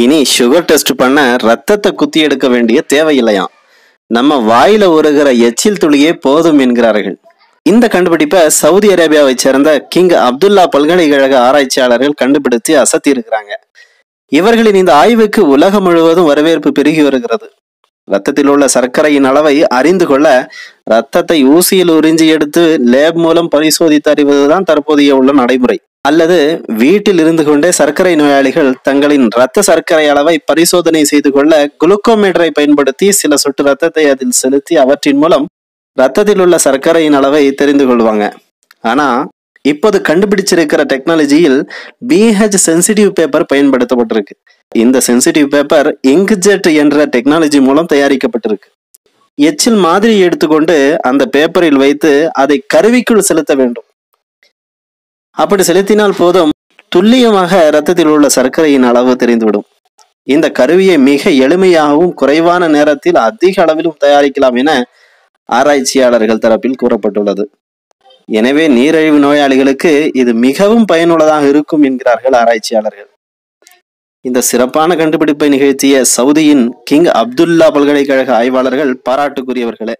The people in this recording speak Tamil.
இனி சுகர் டெஸ்ட் பண்ண ரத்தத்தை குத்தி எடுக்க வேண்டிய தேவையில்லையாம். நம்ம வாயில உருகிற எச்சில் துளியே போதும் என்கிறார்கள். இந்த கண்டுபிடிப்பை சவுதி அரேபியாவை சேர்ந்த கிங் அப்துல்லா பல்கலைக்கழக ஆராய்ச்சியாளர்கள் கண்டுபிடித்து அசத்தி இருக்கிறாங்க. இவர்களின் இந்த ஆய்வுக்கு உலகம் முழுவதும் வரவேற்பு பெருகி வருகிறது. ரத்தத்தில் உள்ள சர்க்கரையின் அளவை அறிந்து கொள்ள ரத்தத்தை ஊசியில் உறிஞ்சி எடுத்து லேப் மூலம் பரிசோதித்து அறிவதுதான் தற்போதைய உள்ள நடைமுறை. அல்லது வீட்டில் இருந்து கொண்டே சர்க்கரை நோயாளிகள் தங்களின் இரத்த சர்க்கரை அளவை பரிசோதனை செய்து கொள்ள குளுக்கோமீட்டரை பயன்படுத்தி சில சொட்டு ரத்தத்தை அதில் செலுத்தி அவற்றின் மூலம் ரத்தத்தில் உள்ள சர்க்கரையின் அளவை தெரிந்து கொள்வாங்க. ஆனா இப்போது கண்டுபிடிச்சிருக்கிற டெக்னாலஜியில் பிஹெச் சென்சிட்டிவ் பேப்பர் பயன்படுத்தப்பட்டிருக்கு. இந்த சென்சிட்டிவ் பேப்பர் இங்க்ஜெட் என்ற டெக்னாலஜி மூலம் தயாரிக்கப்பட்டிருக்கு. எச்சில் மாதிரி எடுத்துக்கொண்டு அந்த பேப்பரில் வைத்து அதை கருவிக்குள் செலுத்த வேண்டும். அப்படி செலுத்தினால் போதும், துல்லியமாக இரத்தத்தில் உள்ள சர்க்கரையின் அளவு தெரிந்துவிடும். இந்த கருவியை மிக எளிமையாகவும் குறைவான நேரத்தில் அதிக அளவிலும் தயாரிக்கலாம் என ஆராய்ச்சியாளர்கள் தரப்பில் கூறப்பட்டுள்ளது. எனவே நீரிழிவு நோயாளிகளுக்கு இது மிகவும் பயனுள்ளதாக இருக்கும் என்கிறார்கள் ஆராய்ச்சியாளர்கள். இந்த சிறப்பான கண்டுபிடிப்பை நிகழ்த்திய சவுதியின் கிங் அப்துல்லா பல்கலைக்கழக ஆய்வாளர்கள் பாராட்டுக்குரியவர்களே.